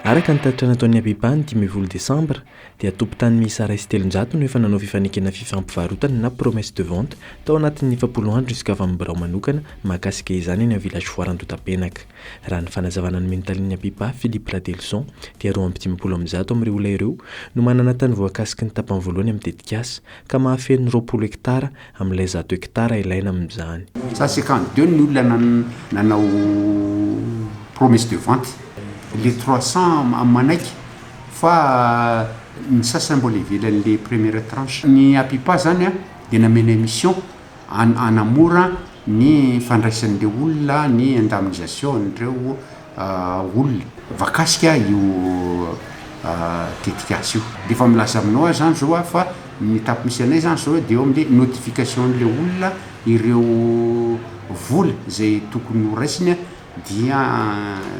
araka ny tatitra nataon'ny Abipany 10 Desambra dia tompon-tany miisa 300 no efa nanao fifanekena fifampivarotana na promesse de vente tao anatin'ny 90 andro jusk'avy amin'ny birao manokana mahakasika izany eny amin'ny village foire-Antotapenaka. Raha ny fanazavana ny menitalin'ny Abipa Philippe Ladelson dia 250 amin'ireo olona ireo no manana tany voakasiky ny tapany voalohany amin'ny Tetikasa ka mahafeno 20 hektara amin'ilay 100 hektara ilaina amin'izany. Ça c'est quand deux ny olona nanao promesse de vente. Les 300 manaiky fa ny sasany mbola ivelan'le première tranche. Ny Apipa zany a dia namena émission anamora ny fandraisan'le olona ny indemnisation n'ireo olona vakasika io Tetikasa io. Dia efa milaza aminao zany zao a fa ny tapo misy anay zany zao dia eo amin'le notification n'le olona ireo vola zay tokony ho raisiny dia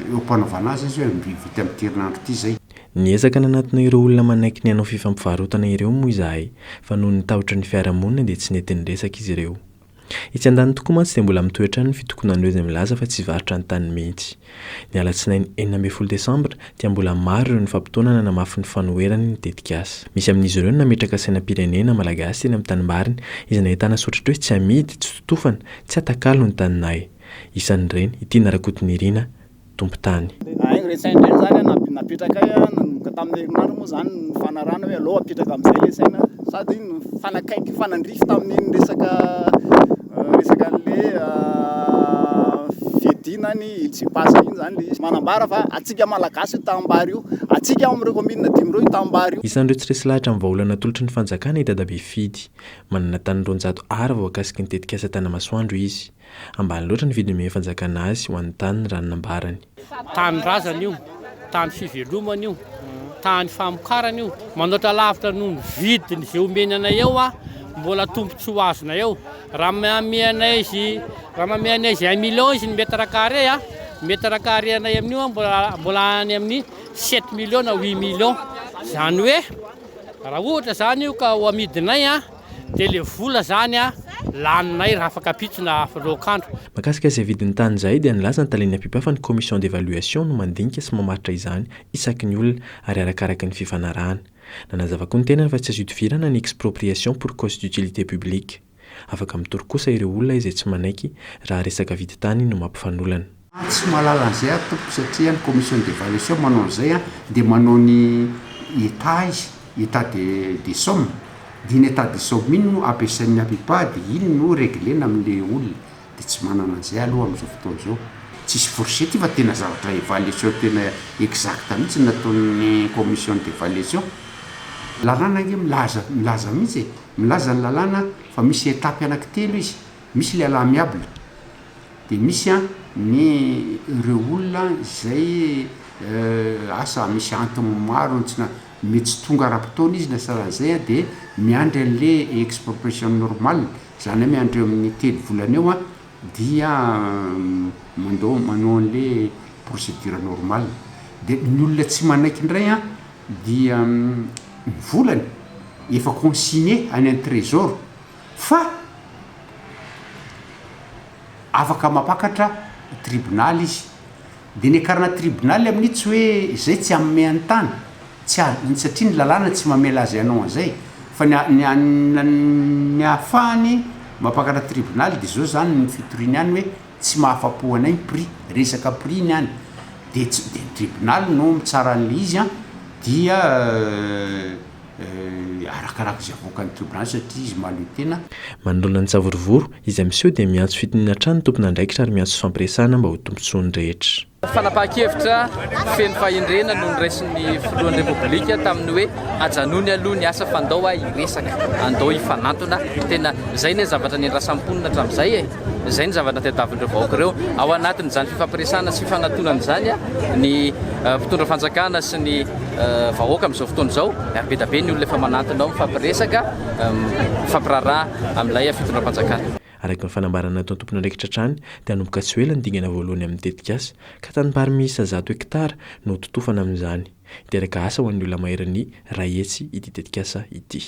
eo mpanaovana azy izy hoe vita amin'ny herinandro ity zay. Niezaka nanatona ireo olona manaiky ny hanao fifampivarotana ireo moa izahay fa noho ny tahotra ny fiarahamonina dia tsy nety niresaka izy ireo. Itsy andany tokoa mantsy dia mbola mitoetra ny fitokonan'ireo izay milaza fa tsy varotra ny tany mihitsy. Ny alatsinainy 19 Desambra dia mbola maro ireo ny fampitoana namafy ny fanoherany ny Tetikasa. Misy amin'izy ireo nametraka sainam-pirenena malagasy eny amin'ny tanimbariny izay nahitana soratra hoe tsy amidy, tsy totofana, tsy atakalo ny taninay. Isan'ireny ity Narakotonirina tompo-tany. Resaindreny zany napetraka ka tamin'ny herinandro moa zany ny fanarana hoe aloha apetraka amin'izay le saina sady fanakaiky fanandrify tamin'ny resaka le fiedinany itsipasa iny zany le izy manambara fa atsika malagasy io tambary io, atsika amin'ireo commune 10 reo io tambary io. Isan'ireo tsy resy lahatra amin'ny vahaolana tolotry ny fanjakana i Dadabe Fidy manana tany 200 ara voakasiky ny Tetikasa Tanamasoandro izy. Ambany loatra ny vidiny fanjakana azy ho an'ny tany ny ranonambarany. Tany razana io, tany fivelomana io, tany famokarana io, manoatra lavitra noho ny vidiny izay omenanay eo a mbola tombontsoa ho azona eo. Raha mameanay izy 1 million izy ny mettre carré a, mettre carré anay amin'io mbola any amin'ny 7 million na 8 million. Zany hoe raha ohatra zany io ka ho amidinay a dia le vola zany a laninay raha afaka pitsina lokandro. Mahakasika izay vidin'ny tany izay dia nilaza ny talen'ny Apipa fa ny commission d'évaluation no mandinika sy mamaritra izany isaky ny olona ary arakaraka ny fifanarahana. Nanazava koa ny tenany fa tsy azo idivirana ny expropriation pour cause d'utilité publique. Afaka mitory kosa ireo olona izay tsy manaiky raha resaka vidy tany no mampifanolana. Tsy mahalala an'izay atoko satria ny commission d'évaluation manao an'izay dia manao ny état de somme. Dia ny état de somme iny no ampiasain'ny Apipa dia iny no réglena amin'le olona. Dia tsy manana an'izay aloha amin'izao fotoana izao. Tsisy fourchette fa tena zavatra évaluation tena exact mihitsy nataon'ny commission d'évaluation. Lalàna io milaza mihitsy milaza ny lalàna fa misy étape anankitelo izy. Misy le amiable dia misy ny ireo olona izay asa misy antony maro mety tsy tonga ara-potoana izy na saran'izay dia miandry an'le expropriation normale zany hoe miandry amin'ny 3 volana eo dia manao an'le procédure normale. Dia ny olona tsy manaiky indray dia ny volany efa consigné any amin'ny trésor fa afaka mapakatra tribunal izy. Dia ny akarana tribunal amin'io tsy hoe zay tsy ameany tany satria ny lalàna tsy mamela azy anao an'izay fa ny ahafahany mapakatra tribunal dia zao zany ny fitoriany any hoe tsy mahafapo anay prix resaka prix ny any dia ny tribunal no mitsara an'le izy dia arakaraka izay avoakan'ny tribunal satria izy mahaleo tena. Manoloana ny tsavorovoro izy amin'izao dia miantso fitoniana trano tompona andraikitra ary miantso fampiresahana mba ho tombontsoa ny rehetra. Fanapahan-kevitra feno fahendrena no niraisin'ny filohan'ny repoblika tamin'ny hoe ajanony aloha ny asa fandao iresaka andao ifanantona tena zay ny zavatra niandrasamponina hatramin'izay zay ny zavatra tadiavin'ireo vahoaka ireo ao anatin'izany fifampiresahana sy fanantonana izany ny mpitondra fanjakana sy ny vahoaka amin'izao fotoana izao be da be ny olona efa manantona ao mifampiresaka mifampiraraha amin'ilay fitondram-panjakana. Araka ny fanambarana nataon'ny tompona andraikitra trany dia hanomboka tsy ho ela ny dingana voalohany amin'ny Tetikasa ka tanimbary miisa 100 hektara no totofana amin'izany. Hiteraka asa ho an'ny olona mahery ny ray hetsy ity Tetikasa ity.